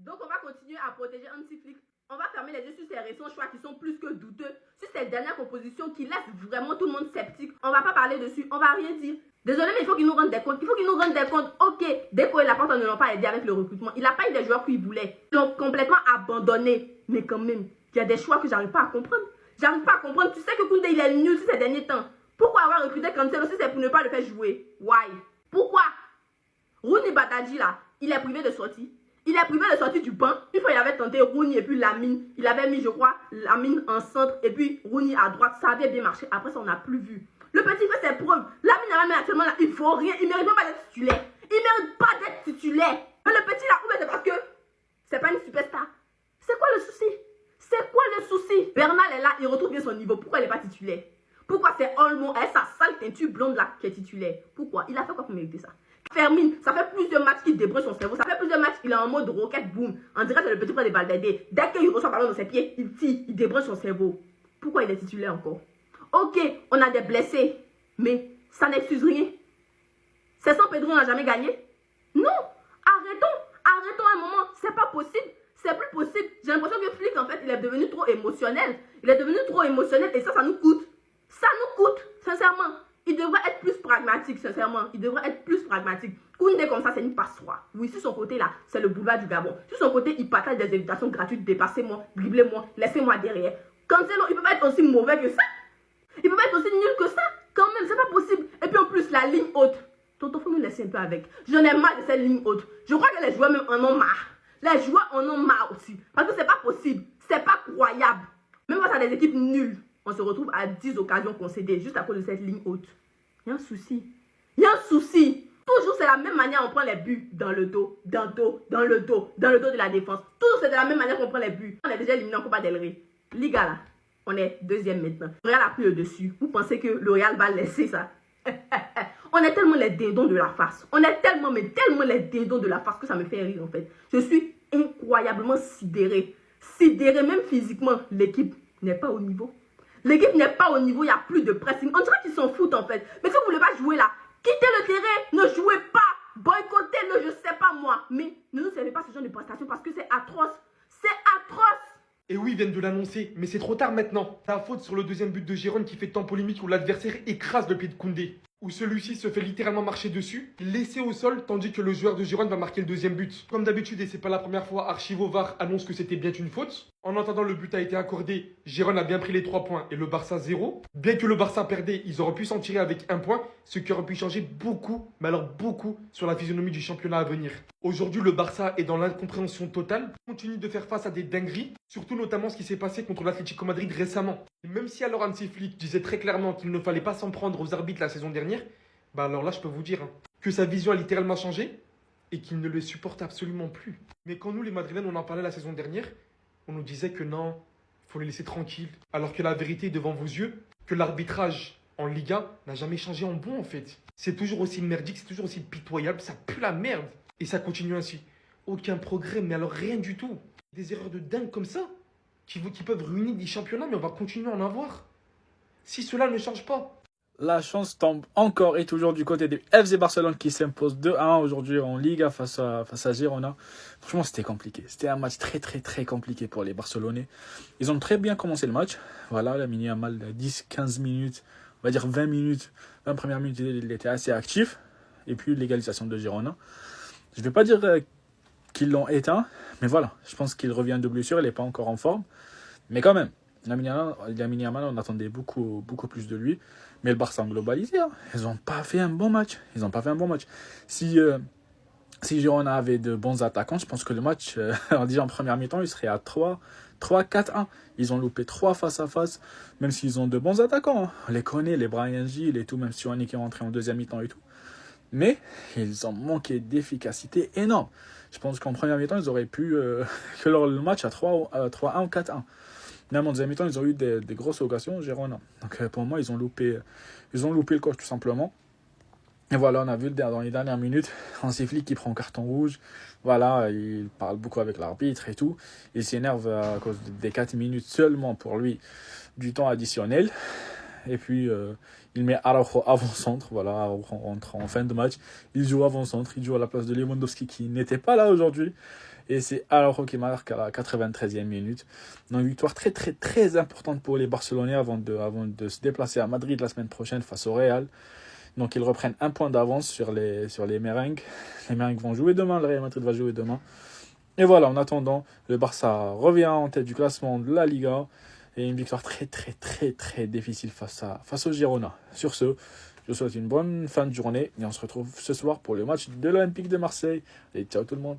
Donc on va continuer à protéger Hansi Flick. On va fermer les yeux sur ces récents choix qui sont plus que douteux, sur cette dernière composition qui laisse vraiment tout le monde sceptique. On va pas parler dessus, on va rien dire. Désolé, mais il faut qu'il nous rende des comptes. Il faut qu'il nous rende des comptes. Ok, Deco et Laporte ne l'ont pas aidé avec le recrutement. Il n'a pas eu des joueurs qu'il voulait. Ils l'ont complètement abandonné. Mais quand même, il y a des choix que j'arrive pas à comprendre. J'arrive pas à comprendre. Tu sais que Koundé, il est nul ces derniers temps. Pourquoi avoir recruté Cancelo si c'est pour ne pas le faire jouer? Why? Pourquoi? Rooney Badaji là, il est privé de sortie. Il est privé de sortie du banc. Une fois, il avait tenté Rooney et puis Lamine. Il avait mis, je crois, Lamine en centre et puis Rooney à droite. Ça avait bien marché. Après, ça, on n'a plus vu. Le petit fait ses preuves. Lamine actuellement là, il faut rien. Il ne mérite même pas d'être titulaire. Il ne mérite pas d'être titulaire. Mais le petit là, c'est parce que c'est pas une superstar. C'est quoi le souci? C'est quoi le souci? Bernal est là, il retrouve bien son niveau. Pourquoi il n'est pas titulaire? Pourquoi c'est Olmo et sa sale teinture blonde là qui est titulaire? Pourquoi? Il a fait quoi pour mériter ça? Fermine, ça fait plusieurs matchs qu'il débranche son cerveau. Ça fait plusieurs matchs qu'il est en mode rocket boom. On dirait que c'est le petit frère de Valverde. Dès qu'il reçoit le ballon dans ses pieds, il tire, il débranche son cerveau. Pourquoi il est titulaire encore? Ok, on a des blessés, mais ça n'excuse rien. C'est sans Pedro, on n'a jamais gagné. Non, arrêtons un moment. C'est pas possible. C'est plus possible. J'ai l'impression que Flick, en fait, il est devenu trop émotionnel. Il est devenu trop émotionnel et ça nous coûte. Ça nous coûte, sincèrement. Il devrait être plus pragmatique, sincèrement. Il devrait être plus pragmatique. Koundé comme ça, c'est une passoire. Oui, sur son côté là, c'est le boulevard du Gabon. Sur son côté, il partage des invitations gratuites. Dépassez-moi, driblez-moi, laissez-moi derrière. Cancelo, il peut pas être aussi mauvais que ça. Il peut pas être aussi nul que ça. Quand même, c'est pas possible. Et puis en plus, la ligne haute. Tonton, faut nous laisser un peu avec. J'en ai marre de cette ligne haute. Je crois que les joueurs même en ont marre. Les joueurs en ont marre aussi. Parce que c'est pas possible. C'est pas croyable. Même face à des équipes nulles, on se retrouve à 10 occasions concédées juste à cause de cette ligne haute. Il y a un souci. Il y a un souci. Toujours c'est la même manière on prend les buts dans le dos, dans le dos, dans le dos, dans le dos de la défense. Toujours c'est de la même manière qu'on prend les buts. On est déjà éliminé en Copa del Rey. Liga là, on est deuxième maintenant. Le Real a pris le dessus. Vous pensez que le Real va laisser ça? On est tellement les dindons de la face. On est tellement, mais tellement les dindons de la face que ça me fait rire en fait. Je suis incroyablement sidéré. Sidéré même physiquement. L'équipe n'est pas au niveau. L'équipe n'est pas au niveau, il n'y a plus de pressing. On dirait qu'ils s'en foutent en fait. Mais si vous ne voulez pas jouer là, quittez le terrain, ne jouez pas, boycottez-le, je sais pas moi. Mais ne nous servez pas ce genre de prestation parce que c'est atroce. C'est atroce. Et oui, ils viennent de l'annoncer, mais c'est trop tard maintenant. La faute sur le deuxième but de Giron qui fait tant polémique où l'adversaire écrase le pied de Koundé. Où celui-ci se fait littéralement marcher dessus, laissé au sol, tandis que le joueur de Giron va marquer le deuxième but. Comme d'habitude, et c'est pas la première fois, Archivo VAR annonce que c'était bien une faute. En attendant, le but a été accordé, Giron a bien pris les 3 points et le Barça 0. Bien que le Barça perdait, ils auraient pu s'en tirer avec 1 point, ce qui aurait pu changer beaucoup, mais alors beaucoup, sur la physionomie du championnat à venir. Aujourd'hui, le Barça est dans l'incompréhension totale, continue de faire face à des dingueries, surtout notamment ce qui s'est passé contre l'Atlético Madrid récemment. Et même si alors Hansi Flick disait très clairement qu'il ne fallait pas s'en prendre aux arbitres la saison dernière, bah alors là je peux vous dire que sa vision a littéralement changé et qu'il ne le supporte absolument plus. Mais quand nous les Madrilènes on en parlait la saison dernière, on nous disait que non, il faut les laisser tranquilles. Alors que la vérité est devant vos yeux, que l'arbitrage en Liga n'a jamais changé en bon en fait. C'est toujours aussi merdique, c'est toujours aussi pitoyable, ça pue la merde. Et ça continue ainsi. Aucun progrès, mais alors rien du tout. Des erreurs de dingue comme ça, qui peuvent ruiner des championnats, mais on va continuer à en avoir. Si cela ne change pas. La chance tombe encore et toujours du côté du FC Barcelone qui s'impose 2-1 aujourd'hui en Liga face à Girona. Franchement, c'était compliqué. C'était un match très compliqué pour les Barcelonais. Ils ont très bien commencé le match. Voilà, Lamine Yamal 10-15 minutes, on va dire 20 minutes. La première minute, il était assez actif. Et puis l'égalisation de Girona. Je ne vais pas dire qu'ils l'ont éteint, mais voilà, je pense qu'il revient de blessure, il n'est pas encore en forme. Mais quand même, Lamine Yamal, on attendait beaucoup plus de lui. Mais le Barça en globalité, hein, ils n'ont pas fait un bon match. Si Girona avait de bons attaquants, je pense que le match, déjà en première mi-temps, il serait à 3-4-1. Ils ont loupé 3 face à face, même s'ils ont de bons attaquants. Hein. On les connaît, les Bryan Gil et tout, même si on est rentré en deuxième mi-temps et tout. Mais ils ont manqué d'efficacité énorme. Je pense qu'en première mi-temps, ils auraient pu que le match à 3-1 ou 4-1. Même en deuxième mi-temps, ils ont eu des grosses occasions, Girona. Donc pour moi, ils ont loupé le coach tout simplement. Et voilà, on a vu dans les dernières minutes, Hansi Flick qui prend carton rouge. Voilà, il parle beaucoup avec l'arbitre et tout. Il s'énerve à cause des 4 minutes seulement pour lui du temps additionnel. Et puis, il met Araujo avant-centre. Voilà, Araujo rentre en fin de match. Il joue avant-centre. Il joue à la place de Lewandowski qui n'était pas là aujourd'hui. Et c'est Araujo qui marque à la 93e minute. Donc, une victoire très, très, très importante pour les Barcelonais avant de se déplacer à Madrid la semaine prochaine face au Real. Donc, ils reprennent un point d'avance sur les Merengues. Les Merengues vont jouer demain, le Real Madrid va jouer demain. Et voilà, en attendant, le Barça revient en tête du classement de la Liga. Et une victoire très, très, très, très difficile face au Girona. Sur ce, je vous souhaite une bonne fin de journée. Et on se retrouve ce soir pour le match de l'Olympique de Marseille. Et ciao tout le monde.